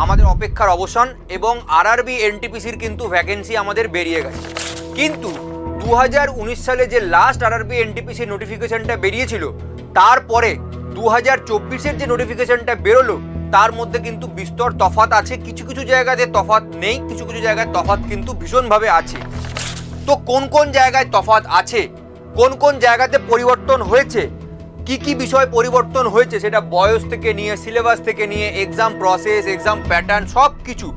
আমাদের অপেক্ষার অবসান এবং আরআরবি এনটিপিসির কিন্তু ভ্যাকেন্সি আমাদের বেরিয়ে গেছে। কিন্তু 2019 সালে যে লাস্ট আরআরবি এনটিপিসি নোটিফিকেশনটা বেরিয়েছিল, তারপরে 2024-এর যে নোটিফিকেশনটা বেরোলো তার মধ্যে কিন্তু বিস্তর তফাৎ আছে। কিছু কিছু জায়গাতে তফাৎ নেই, কিছু কিছু জায়গায় তফাৎ কিন্তু ভীষণভাবে আছে। তো কোন কোন জায়গায় তফাৎ আছে, কোন কোন জায়গাতে পরিবর্তন হয়েছে, কি কি বিষয় পরিবর্তন হয়েছে, সেটা বয়স থেকে নিয়ে সিলেবাস থেকে নিয়ে এক্সাম প্রসেস, এক্সাম প্যাটার্ন সব কিছু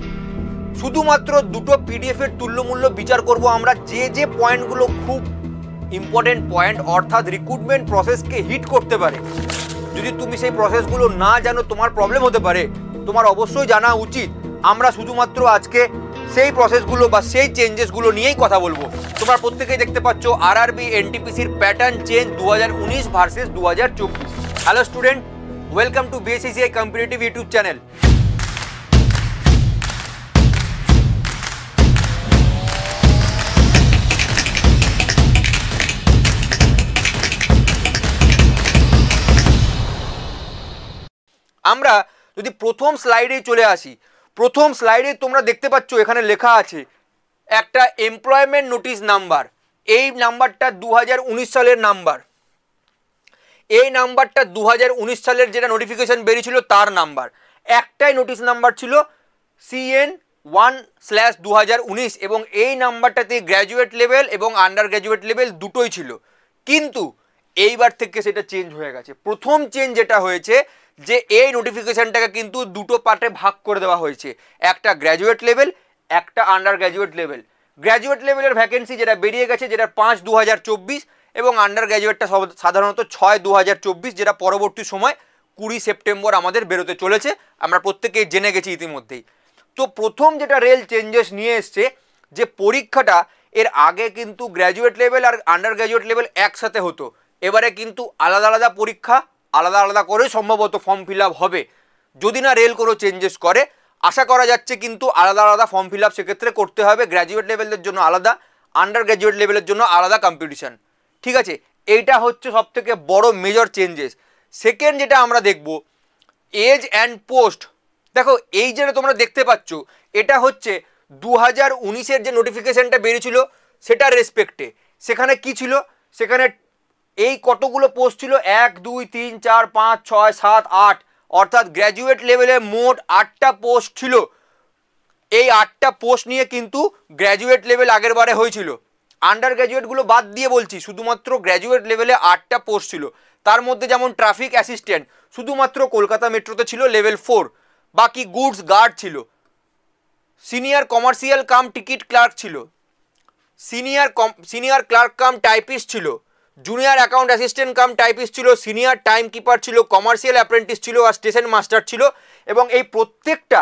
শুধুমাত্র দুটো পিডিএফের তুল্যমূল্য বিচার করব আমরা। যে যে পয়েন্টগুলো খুব ইম্পর্টেন্ট পয়েন্ট, অর্থাৎ রিক্রুটমেন্ট প্রসেসকে হিট করতে পারে, যদি তুমি সেই প্রসেসগুলো না জানো তোমার প্রবলেম হতে পারে, তোমার অবশ্যই জানা উচিত। আমরা শুধুমাত্র আজকে সেই প্রসেসগুলো বা সেই চেঞ্জেসগুলো নিয়েই কথা বলবো। তোমরা প্রত্যেকেই দেখতে পাচ্ছ আরআরবি এনটিপিসির pattern change 2019 versus 2024। Hello student, welcome to BSCCI competitive YouTube channel. আমরা যদি প্রথম স্লাইডে চলে আসি, প্রথম স্লাইডে তোমরা দেখতে পাচ্ছ এখানে লেখা আছে একটা এমপ্লয়মেন্ট নোটিশ নাম্বার। এই নাম্বারটা 2019 সালের নাম্বার। এই নাম্বারটা 2019 সালের যেটা নোটিফিকেশন বেরিয়েছিল তার নাম্বার। একটাই নোটিশ নাম্বার ছিল CN1/2019 এবং এই নাম্বারটাতে গ্র্যাজুয়েট লেভেল এবং আন্ডার গ্র্যাজুয়েট লেভেল দুটোই ছিল। কিন্তু এইবার থেকে সেটা চেঞ্জ হয়ে গেছে। প্রথম চেঞ্জ যেটা হয়েছে যে এই নোটিফিকেশনটাকে কিন্তু দুটো পার্টে ভাগ করে দেওয়া হয়েছে, একটা গ্র্যাজুয়েট লেভেল, একটা আন্ডার গ্র্যাজুয়েট লেভেল। গ্র্যাজুয়েট লেভেলের ভ্যাকেন্সি যেটা বেরিয়ে গেছে, যেটা 5/2024 এবং আন্ডার গ্র্যাজুয়েটটা সাধারণত 6/2024, যেটা পরবর্তী সময় 20 সেপ্টেম্বর আমাদের বেরোতে চলেছে, আমরা প্রত্যেকেই জেনে গেছি ইতিমধ্যেই। তো প্রথম যেটা রেল চেঞ্জেস নিয়ে এসছে যে পরীক্ষাটা এর আগে কিন্তু গ্র্যাজুয়েট লেভেল আর আন্ডার গ্র্যাজুয়েট লেভেল একসাথে হতো, এবারে কিন্তু আলাদা আলাদা পরীক্ষা, আলাদা আলাদা করে সম্ভবত ফর্ম ফিল আপ হবে, যদি না রেল কোনো চেঞ্জেস করে। আশা করা যাচ্ছে কিন্তু আলাদা আলাদা ফর্ম ফিল আপ সেক্ষেত্রে করতে হবে, গ্র্যাজুয়েট লেভেলের জন্য আলাদা, আন্ডার গ্র্যাজুয়েট লেভেলের জন্য আলাদা কম্পিটিশন। ঠিক আছে, এইটা হচ্ছে সব থেকে বড় মেজর চেঞ্জেস। সেকেন্ড যেটা আমরা দেখব এজ অ্যান্ড পোস্ট। দেখো এই যেটা তোমরা দেখতে পাচ্ছ এটা হচ্ছে 2019-এর যে নোটিফিকেশনটা বেরিয়েছিল সেটার রেসপেক্টে। সেখানে কি ছিল, সেখানে এই কতগুলো পোস্ট ছিল, 1 2 3 4 5 6 7 8, অর্থাৎ গ্র্যাজুয়েট লেভেলে মোট 8টা পোস্ট ছিল। এই 8টা পোস্ট নিয়ে কিন্তু গ্র্যাজুয়েট লেভেল আগের বারে হয়েছিল। আন্ডার গ্র্যাজুয়েটগুলো বাদ দিয়ে বলছি, শুধুমাত্র গ্র্যাজুয়েট লেভেলে 8টা পোস্ট ছিল। তার মধ্যে যেমন ট্রাফিক অ্যাসিস্ট্যান্ট শুধুমাত্র কলকাতা মেট্রোতে ছিল লেভেল 4, বাকি গুডস গার্ড ছিল, senior commercial cum ticket clerk ছিল, সিনিয়র ক্লার্ক কাম টাইপিস্ট ছিল, junior account assistant cum typist ছিল, সিনিয়র টাইম কিপার ছিল, কমার্শিয়াল অ্যাপ্রেন্টিস ছিল আর স্টেশন মাস্টার ছিল। এবং এই প্রত্যেকটা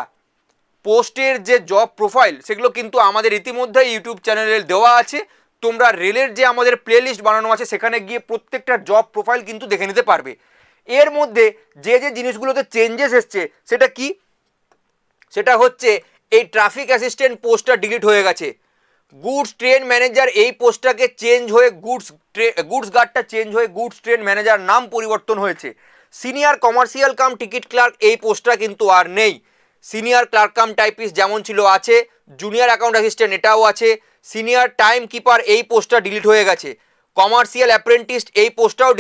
পোস্টের যে জব প্রোফাইল সেগুলো কিন্তু আমাদের ইতিমধ্যে ইউটিউব চ্যানেলে দেওয়া আছে। তোমরা রেলের যে আমাদের প্লেলিস্ট বানানো আছে সেখানে গিয়ে প্রত্যেকটা জব প্রোফাইল কিন্তু দেখে নিতে পারবে। এর মধ্যে যে যে জিনিসগুলোতে চেঞ্জেস এসছে সেটা কি, সেটা হচ্ছে এই ট্রাফিক অ্যাসিস্ট্যান্ট পোস্টটা ডিলিট হয়ে গেছে, গুডস ট্রেন ম্যানেজার এই পোস্টটাকে চেঞ্জ হয়ে গুডস গার্ডটা চেঞ্জ হয়ে গুডস ট্রেন ম্যানেজার নাম পরিবর্তন হয়েছে, senior commercial cum ticket clerk এই পোস্টটা কিন্তু আর নেই, সিনিয়র ক্লার্ক কাম টাইপিস্ট যেমন ছিল আছে, জুনিয়র অ্যাকাউন্ট অ্যাসিস্ট্যান্ট এটাও আছে, সিনিয়র টাইম কিপার এই পোস্টটা ডিলিট হয়ে গেছে, কমার্শিয়াল অ্যাপ্রেন্টিস এই পোস্টটাও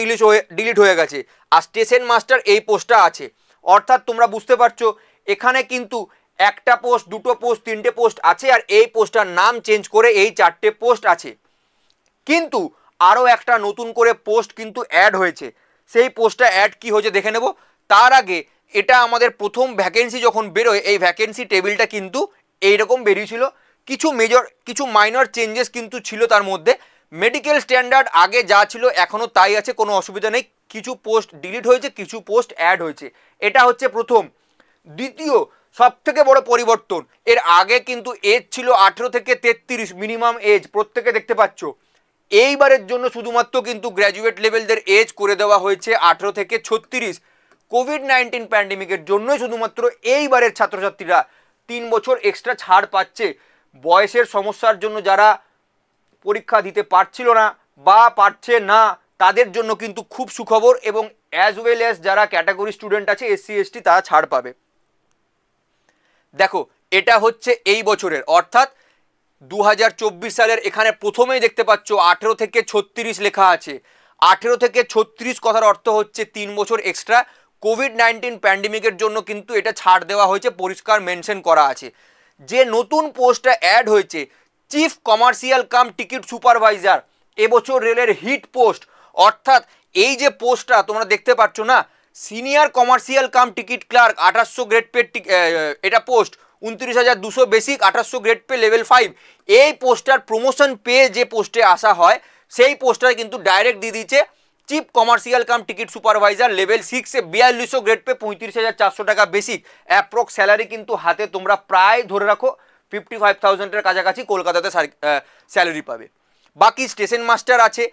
ডিলিট হয়ে গেছে, আর স্টেশন মাস্টার এই পোস্টটা আছে। অর্থাৎ তোমরা বুঝতে পারছো এখানে কিন্তু একটা পোস্ট, দুটো পোস্ট, তিনটে পোস্ট আছে আর এই পোস্টটার নাম চেঞ্জ করে এই 4টে পোস্ট আছে। কিন্তু আরও একটা নতুন করে পোস্ট কিন্তু অ্যাড হয়েছে। সেই পোস্টটা অ্যাড কি হয়েছে দেখে নেব। তার আগে এটা আমাদের প্রথম ভ্যাকেন্সি যখন বেরোয় এই ভ্যাকেন্সি টেবিলটা কিন্তু এইরকম বেরিয়েছিল। কিছু মাইনর চেঞ্জেস কিন্তু ছিল তার মধ্যে। মেডিকেল স্ট্যান্ডার্ড আগে যা ছিল এখনও তাই আছে, কোনো অসুবিধা নেই। কিছু পোস্ট ডিলিট হয়েছে, কিছু পোস্ট অ্যাড হয়েছে, এটা হচ্ছে প্রথম। দ্বিতীয় সব থেকে বড় পরিবর্তন, এর আগে কিন্তু এজ ছিল 18 থেকে 33 মিনিমাম এজ, প্রত্যেকে দেখতে পাচ্ছ। এইবারের জন্য শুধুমাত্র কিন্তু গ্র্যাজুয়েট লেভেলদের এজ করে দেওয়া হয়েছে 18 থেকে 36। কোভিড-19 প্যান্ডেমিকের জন্যই শুধুমাত্র এইবারের ছাত্রছাত্রীরা 3 বছর এক্সট্রা ছাড় পাচ্ছে। বয়সের সমস্যার জন্য যারা পরীক্ষা দিতে পারছিল না বা পারছে না তাদের জন্য কিন্তু খুব সুখবর, এবং অ্যাজ ওয়েল অ্যাজ যারা ক্যাটাগরি স্টুডেন্ট আছে SC ST তারা ছাড় পাবে। দেখো এটা হচ্ছে এই বছরের, অর্থাৎ 2024 সালের। এখানে প্রথমেই দেখতে পাচ্ছ 18 থেকে 36 লেখা আছে। 18 থেকে 36 কথার অর্থ হচ্ছে 3 বছর এক্সট্রা। কোভিড-19 প্যান্ডেমিকের জন্য কিন্তু এটা ছাড় দেওয়া হয়েছে, পরিষ্কার মেনশন করা আছে। যে নতুন পোস্টটা অ্যাড হয়েছে chief commercial cum ticket supervisor, এবছর রেলের হিট পোস্ট। অর্থাৎ এই যে পোস্টটা তোমরা দেখতে পাচ্ছ না, senior commercial cum ticket clerk 2800 grade pay, এটা post 29,200 basic, 2800 grade pay level 5। এই পোস্টার প্রমোশন পেয়ে যে পোস্টে আসা হয় সেই পোস্টারে কিন্তু ডাইরেক্ট দিয়ে দিচ্ছে chief commercial cum ticket supervisor level 6 এ 4200 গ্রেড পে 35,400 টাকা বেসিক। অ্যাপ্রক্স স্যালারি কিন্তু হাতে তোমরা প্রায় ধরে রাখো 55,000 কাছাকাছি কলকাতাতে স্যালারি পাবে। বাকি স্টেশন মাস্টার আছে,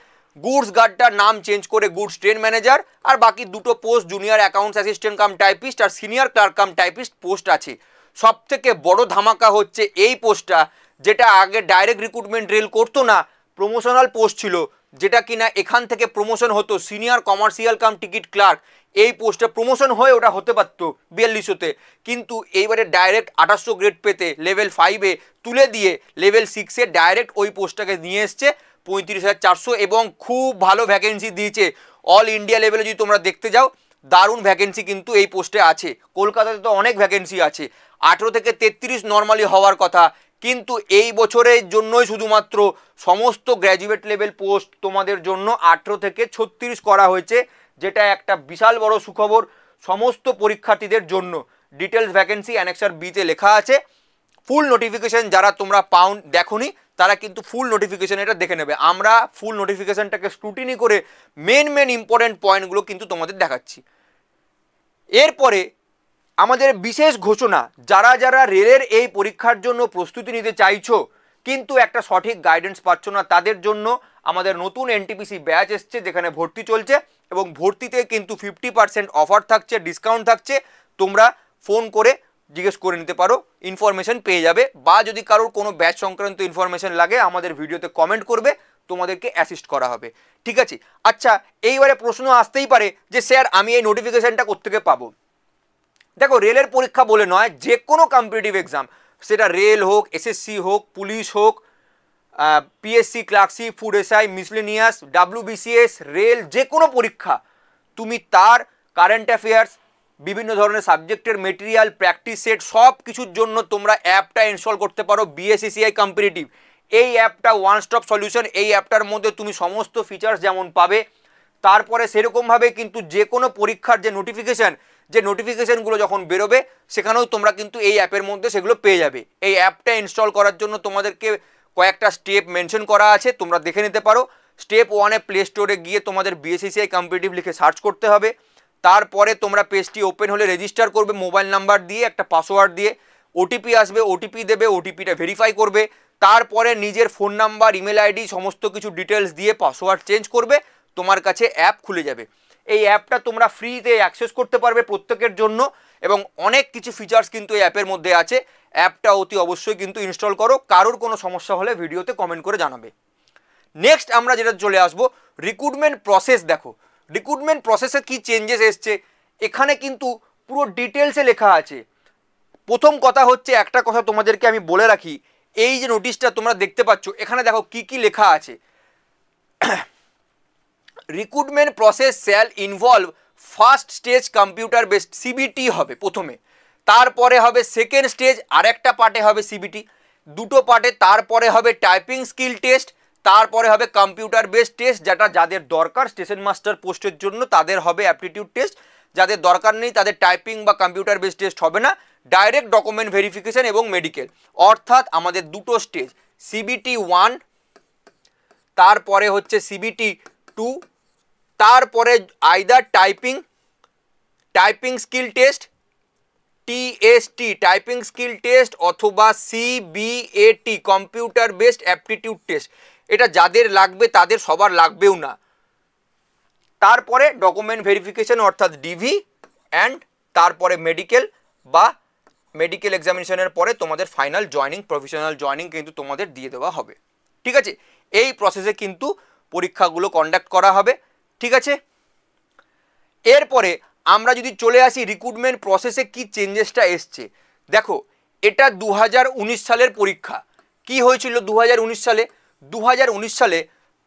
গুডস গার্ডটার নাম চেঞ্জ করে গুডস ট্রেন ম্যানেজার, আর বাকি দুটো post junior accounts assistant cum typist আর senior clerk cum typist post আছে। সব থেকে বড় ধামাকা হচ্ছে এই পোস্টটা, যেটা আগে ডাইরেক্ট রিক্রুটমেন্ট রেল করতো না, প্রমোশনাল পোস্ট ছিল, যেটা কিনা এখান থেকে প্রমোশন হতো senior commercial cum ticket clerk. এই পোস্টে প্রমোশন হয়ে ওটা হতে পারতো 4200-তে, কিন্তু এইবারে ডাইরেক্ট 2800 গ্রেড পেতে লেভেল 5-এ তুলে দিয়ে লেভেল 6-এ ডাইরেক্ট ওই পোস্টটাকে নিয়ে এসছে 35,400, এবং খুব ভালো ভ্যাকেন্সি দিয়েছে। অল ইন্ডিয়া লেভেলে যদি তোমরা দেখতে যাও দারুণ ভ্যাকেন্সি কিন্তু এই পোস্টে আছে। কলকাতাতে তো অনেক ভ্যাকেন্সি আছে, 18 থেকে 33 নর্মালি হওয়ার কথা, কিন্তু এই বছরের জন্যই শুধুমাত্র সমস্ত গ্র্যাজুয়েট লেভেল পোস্ট তোমাদের জন্য 18 থেকে 36 করা হয়েছে, যেটা একটা বিশাল বড় সুখবর সমস্ত পরীক্ষার্থীদের জন্য। ডিটেলস ভ্যাকেন্সি অ্যানেক্সার বিতে লেখা আছে। ফুল নোটিফিকেশন যারা তোমরা দেখোনি তারা কিন্তু ফুল নোটিফিকেশন এটা দেখে নেবে। আমরা ফুল নোটিফিকেশনটাকে স্ক্রুটিনি করে মেন ইম্পর্টেন্ট পয়েন্টগুলো কিন্তু তোমাদের দেখাচ্ছি। এরপরে আমাদের বিশেষ ঘোষণা, যারা যারা রেলের এই পরীক্ষার জন্য প্রস্তুতি নিতে চাইছো কিন্তু একটা সঠিক গাইডেন্স পাচ্ছ না, তাদের জন্য আমাদের নতুন এনটিপিসি ব্যাচ এসছে, যেখানে ভর্তি চলছে, এবং ভর্তিতে কিন্তু 50% অফার থাকছে, ডিসকাউন্ট থাকছে। তোমরা ফোন করে জিজ্ঞেস করে নিতে পারো, ইনফরমেশন পেয়ে যাবে, বা যদি কারোর কোনো ব্যাচ সংক্রান্ত ইনফরমেশন লাগে আমাদের ভিডিওতে কমেন্ট করবে, তোমাদেরকে অ্যাসিস্ট করা হবে। ঠিক আছে? আচ্ছা, এইবারে প্রশ্ন আসতেই পারে যে স্যার আমি এই নোটিফিকেশনটা কোত্থেকে পাবো? দেখো, রেলের পরীক্ষা বলে নয়, যে কোনো কম্পিটিটিভ এক্সাম, সেটা রেল হোক, এসএসসি হোক, পুলিশ হোক, PSC, clerkship, food SI, miscellaneous, WBCS, rail, যে কোনো পরীক্ষা তুমি তার কারেন্ট অ্যাফেয়ার্স, বিভিন্ন ধরনের সাবজেক্টের মেটেরিয়াল, প্র্যাকটিস সেট, সব কিছুর জন্য তোমরা অ্যাপটা ইনস্টল করতে পারো বিএসসিসিআই কম্পিটিটিভ। এই অ্যাপটা ওয়ান স্টপ সলিউশন। এই অ্যাপটার মধ্যে তুমি সমস্ত ফিচার্স যেমন পাবে, তারপরে সেরকমভাবে কিন্তু যে কোনো পরীক্ষার যে নোটিফিকেশনগুলো যখন বেরোবে সেখানেও তোমরা কিন্তু এই অ্যাপের মধ্যে সেগুলো পেয়ে যাবে। এই অ্যাপটা ইনস্টল করার জন্য তোমাদেরকে কয়েকটা স্টেপ মেনশন করা আছে, তোমরা দেখে নিতে পারো। স্টেপ 1-এ প্লে স্টোরে গিয়ে তোমাদের বিএসসিসিআই কম্পিটিটিভ লিখে সার্চ করতে হবে। তারপরে তোমরা পেজটি ওপেন হলে রেজিস্টার করবে মোবাইল নাম্বার দিয়ে, একটা পাসওয়ার্ড দিয়ে, ওটিপি আসবে, ওটিপি দেবে, ওটিপিটা ভেরিফাই করবে, তারপরে নিজের ফোন নাম্বার, ইমেল আইডি, সমস্ত কিছু ডিটেলস দিয়ে পাসওয়ার্ড চেঞ্জ করবে, তোমার কাছে অ্যাপ খুলে যাবে। এই অ্যাপটা তোমরা ফ্রিতে অ্যাক্সেস করতে পারবে প্রত্যেকের জন্য, এবং অনেক কিছু ফিচার্স কিন্তু এই অ্যাপের মধ্যে আছে। অ্যাপটা অতি অবশ্যই কিন্তু ইনস্টল করো। কারোর কোনো সমস্যা হলে ভিডিওতে কমেন্ট করে জানাবে। নেক্সট আমরা যেটা চলে আসবো, রিক্রুটমেন্ট প্রসেস। দেখো, রিক্রুটমেন্ট প্রসেসে কি চেঞ্জেস এসছে এখানে কিন্তু পুরো ডিটেলসে লেখা আছে। প্রথম কথা হচ্ছে, একটা কথা তোমাদেরকে আমি বলে রাখি, এই যে নোটিশটা তোমরা দেখতে পাচ্ছ এখানে দেখো কি কি লেখা আছে। Recruitment process shall involve first stage computer based CBT হবে প্রথমে, তারপরে হবে সেকেন্ড স্টেজ, আরেকটা পার্টে হবে সিবিটি, দুটো পার্টে, তারপরে হবে টাইপিং স্কিল টেস্ট, তারপরে হবে কম্পিউটার বেসড টেস্ট, যেটা যাদের দরকার স্টেশন মাস্টার পোস্টের জন্য তাদের হবে অ্যাপটিটিউড টেস্ট, যাদের দরকার নেই তাদের টাইপিং বা কম্পিউটার বেসড টেস্ট হবে না, ডাইরেক্ট ডকুমেন্ট ভেরিফিকেশন এবং মেডিকেল। অর্থাৎ আমাদের দুটো স্টেজ, সিবিটি 1, তারপরে হচ্ছে সিবিটি 2, তারপরে either typing skill test, TST typing skill test, অথবা CBAT computer based aptitude test. এটা যাদের লাগবে তাদের সবার লাগবেও না। তারপরে ডকুমেন্ট ভেরিফিকেশন অর্থাৎ ডিভি, অ্যান্ড তারপরে মেডিকেল বা মেডিকেল এক্সামিনেশনের পরে তোমাদের ফাইনাল জয়নিং, প্রফেশনাল জয়নিং কিন্তু তোমাদের দিয়ে দেওয়া হবে। ঠিক আছে? এই প্রসেসে কিন্তু পরীক্ষাগুলো কন্ডাক্ট করা হবে। ঠিক আছে? এরপরে আমরা যদি চলে আসি রিক্রুটমেন্ট প্রসেসে কি চেঞ্জেসটা এসছে। দেখো, এটা 2019 সালের পরীক্ষা। কি হয়েছিল 2019 সালে? 2019 সালে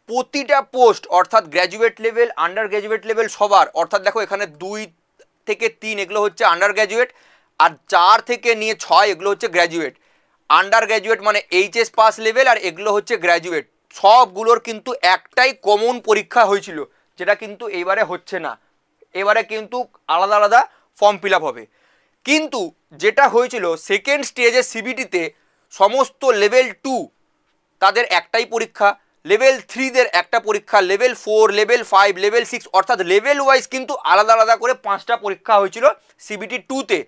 প্রতিটা পোস্ট অর্থাৎ graduate level, under graduate level সবার, অর্থাৎ দেখো এখানে 2 থেকে 3 এগুলো হচ্ছে আন্ডার গ্র্যাজুয়েট, আর 4 থেকে নিয়ে 6 এগুলো হচ্ছে গ্র্যাজুয়েট। আন্ডার গ্র্যাজুয়েট মানে এইচএস পাস লেভেল, আর এগুলো হচ্ছে গ্র্যাজুয়েট। সবগুলোর কিন্তু একটাই কমন পরীক্ষা হয়েছিল, যেটা কিন্তু এইবারে হচ্ছে না। এবারে কিন্তু আলাদা আলাদা ফর্ম ফিল আপ হবে। কিন্তু যেটা হয়েছিল সেকেন্ড স্টেজে সিবিটিতে সমস্ত লেভেল 2 তাদের একটাই পরীক্ষা, লেভেল 3দের একটা পরীক্ষা, লেভেল 4, লেভেল 5, লেভেল 6, অর্থাৎ লেভেল ওয়াইজ কিন্তু আলাদা আলাদা করে 5টা পরীক্ষা হয়েছিল সিবিটি 2তে।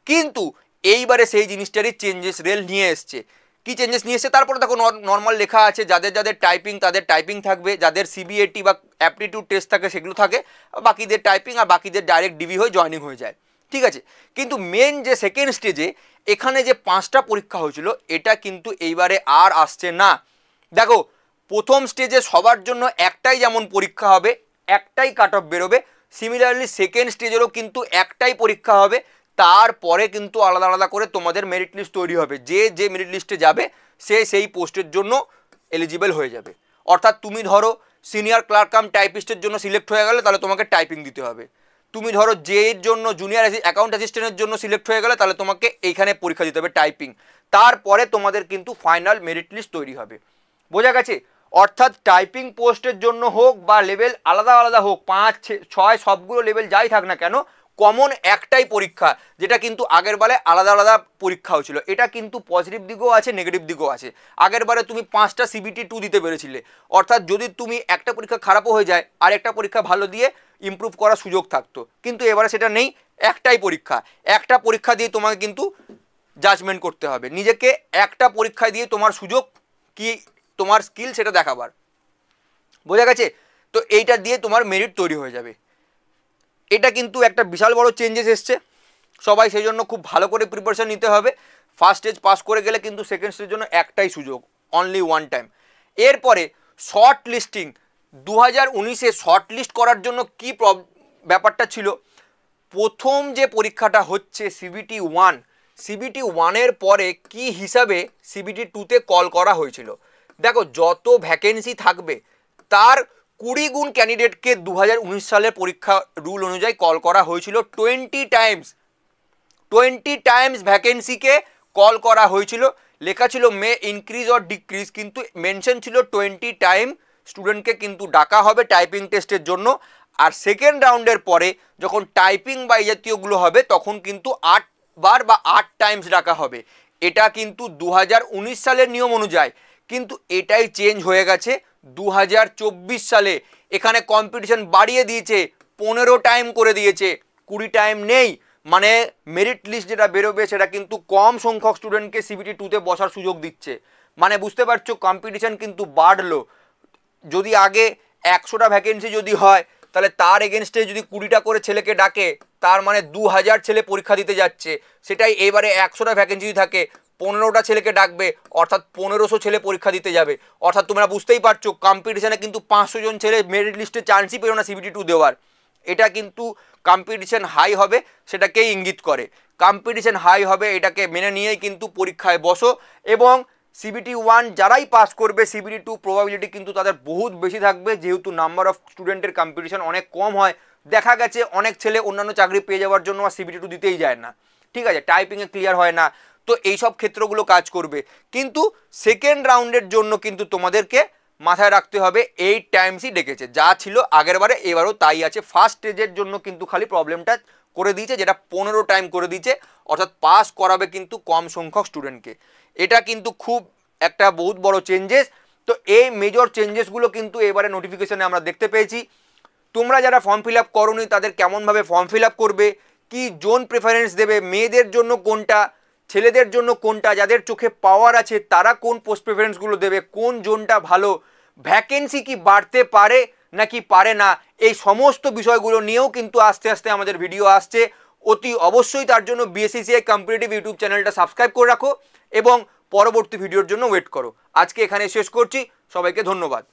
কিন্তু এইবারে সেই জিনিসটারই চেঞ্জেস রেল নিয়ে এসছে। কি চেঞ্জেস নিয়ে এসছে? তারপরে দেখো নর্মাল লেখা আছে, যাদের যাদের টাইপিং তাদের টাইপিং থাকবে, যাদের সিবিএটি বা অ্যাপটিটিউড টেস্ট থাকে সেগুলো থাকে, বাকিদের টাইপিং, আর বাকিদের ডাইরেক্ট ডিভি হয়ে জয়েনিং হয়ে যায়, ঠিক আছে। কিন্তু মেন যে সেকেন্ড স্টেজে এখানে যে 5টা পরীক্ষা হয়েছিল এটা কিন্তু এইবারে আর আসছে না। দেখো প্রথম স্টেজে সবার জন্য একটাই যেমন পরীক্ষা হবে, একটাই কাট অফ বেরোবে, সিমিলারলি সেকেন্ড স্টেজেরও কিন্তু একটাই পরীক্ষা হবে। তারপরে কিন্তু আলাদা আলাদা করে তোমাদের মেরিট লিস্ট তৈরি হবে, যে যে মেরিট লিস্টে যাবে সে সেই পোস্টের জন্য এলিজিবল হয়ে যাবে। অর্থাৎ তুমি ধরো সিনিয়র ক্লার্ক কাম টাইপিস্টের জন্য সিলেক্ট হয়ে গেলে তাহলে তোমাকে টাইপিং দিতে হবে। তুমি ধরো যে এর জন্য জুনিয়র অ্যাকাউন্ট অ্যাসিস্ট্যান্টের জন্য সিলেক্ট হয়ে গেলে তাহলে তোমাকে এইখানে পরীক্ষা দিতে হবে টাইপিং। তারপরে তোমাদের কিন্তু ফাইনাল মেরিট লিস্ট তৈরি হবে। বোঝা গেছে? অর্থাৎ টাইপিং পোস্টের জন্য হোক বা লেভেল আলাদা আলাদা হোক, 5, 6 সবগুলো লেভেল যাই থাক না কেন, কমন একটাই পরীক্ষা, যেটা কিন্তু আগের বারে আলাদা আলাদা পরীক্ষা হয়েছিল। এটা কিন্তু পজিটিভ দিকও আছে, নেগেটিভ দিকও আছে। আগের বারে তুমি 5টা সিবিটি 2 দিতে পেরেছিলে, অর্থাৎ যদি তুমি একটা পরীক্ষা খারাপও হয়ে যায় আর একটা পরীক্ষা ভালো দিয়ে ইমপ্রুভ করার সুযোগ থাকতো। কিন্তু এবারে সেটা নেই, একটাই পরীক্ষা, একটা পরীক্ষা দিয়ে তোমাকে কিন্তু জাজমেন্ট করতে হবে নিজেকে, একটা পরীক্ষা দিয়ে তোমার সুযোগ কি, তোমার স্কিল সেটা দেখাবার। বোঝা গেছে? তো এইটা দিয়ে তোমার মেরিট তৈরি হয়ে যাবে। এটা কিন্তু একটা বিশাল বড় চেঞ্জেস এসছে, সবাই সেই জন্য খুব ভালো করে প্রিপারেশন নিতে হবে। ফার্স্ট স্টেজ পাস করে গেলে কিন্তু সেকেন্ড স্টেজের জন্য একটাই সুযোগ, অনলি ওয়ান টাইম। এরপরে শর্ট লিস্টিং, 2019-এ শর্ট লিস্ট করার জন্য কি ব্যাপারটা ছিল, প্রথম যে পরীক্ষাটা হচ্ছে সিবিটি 1, সিবিটি 1-এর পরে কি হিসাবে সিবিটি 2-তে কল করা হয়েছিল। দেখো যত ভ্যাকেন্সি থাকবে তার 20 গুণ ক্যান্ডিডেটকে 2019 সালের পরীক্ষা রুল অনুযায়ী কল করা হয়েছিল 20 টাইমস ভ্যাকেন্সিকে কল করা হয়েছিল। লেখা ছিল মে ইনক্রিজ অর ডিক্রিজ, কিন্তু মেনশন ছিল 20 টাইম স্টুডেন্টকে কিন্তু ডাকা হবে টাইপিং টেস্টের জন্য। আর সেকেন্ড রাউন্ডের পরে যখন টাইপিং বা এই জাতীয়গুলো হবে তখন কিন্তু 8 বার বা 8 টাইমস ডাকা হবে। এটা কিন্তু 2019 সালের নিয়ম অনুযায়ী, কিন্তু এটাই চেঞ্জ হয়ে গেছে 2024 সালে। এখানে কম্পিটিশন বাড়িয়ে দিয়েছে, 15 টাইম করে দিয়েছে, 20 টাইম নেই। মানে মেরিট লিস্ট যেটা বেরোবে সেটা কিন্তু কম সংখ্যক স্টুডেন্টকে সিবিটি 2-তে বসার সুযোগ দিচ্ছে। মানে বুঝতে পারছো কম্পিটিশন কিন্তু বাড়লো। যদি আগে 100টা ভ্যাকেন্সি যদি হয় তাহলে তার এগেনস্টে যদি 20টা করে ছেলেকে ডাকে, তার মানে 2000 ছেলে পরীক্ষা দিতে যাচ্ছে। সেটাই এবারে 100টা ভ্যাকেন্সি যদি থাকে 15টা ছেলেকে ডাকবে, অর্থাৎ 1500 ছেলে পরীক্ষা দিতে যাবে। অর্থাৎ তোমরা বুঝতেই পারছো কম্পিটিশনে কিন্তু 500 জন ছেলে মেরিট লিস্টে চান্সই পেল না সিবিটি 2 দেওয়ার। এটা কিন্তু কম্পিটিশন হাই হবে সেটাকেই ইঙ্গিত করে। কম্পিটিশন হাই হবে এটাকে মেনে নিয়েই কিন্তু পরীক্ষায় বসো, এবং সিবিটি 1 যারাই পাস করবে সিবিটি 2 প্রবাবিলিটি কিন্তু তাদের বহুত বেশি থাকবে, যেহেতু নাম্বার অফ স্টুডেন্টের কম্পিটিশন অনেক কম হয়। দেখা গেছে অনেক ছেলে অন্যান্য চাকরি পেয়ে যাওয়ার জন্য আর সিবিটি 2 দিতেই যায় না, ঠিক আছে, টাইপিংয়ে ক্লিয়ার হয় না। তো এইসব ক্ষেত্রগুলো কাজ করবে। কিন্তু সেকেন্ড রাউন্ডের জন্য কিন্তু তোমাদেরকে মাথায় রাখতে হবে 8 টাইমসই ডেকেছে, যা ছিল আগের বারে এবারও তাই আছে। ফার্স্ট স্টেজের জন্য কিন্তু খালি প্রবলেমটা করে দিয়েছে, যেটা 15 টাইম করে দিয়েছে, অর্থাৎ পাস করাবে কিন্তু কম সংখ্যক স্টুডেন্টকে। এটা কিন্তু খুব একটা বহুত বড় চেঞ্জেস। তো এই মেজর চেঞ্জেসগুলো কিন্তু এবারে নোটিফিকেশনে আমরা দেখতে পেয়েছি। তোমরা যারা ফর্ম ফিল আপ করোনি তাদের কেমনভাবে ফর্ম ফিল আপ করবে, কি জোন প্রেফারেন্স দেবে, মেয়েদের জন্য কোনটা, ছেলেদের জন্য কোনটা, যাদের চোখে পাওয়ার আছে তারা কোন পোস্ট প্রেফারেন্সগুলো দেবে, কোন জোনটা ভালো, ভ্যাকেন্সি কি বাড়তে পারে নাকি পারে না, এই সমস্ত বিষয়গুলো নিয়েও কিন্তু আস্তে আস্তে আমাদের ভিডিও আসছে। অতি অবশ্যই তার জন্য বিএসসিসিআই কম্পিটিটিভ ইউটিউব চ্যানেলটা সাবস্ক্রাইব করে রাখো এবং পরবর্তী ভিডিওর জন্য ওয়েট করো। আজকে এখানে শেষ করছি, সবাইকে ধন্যবাদ।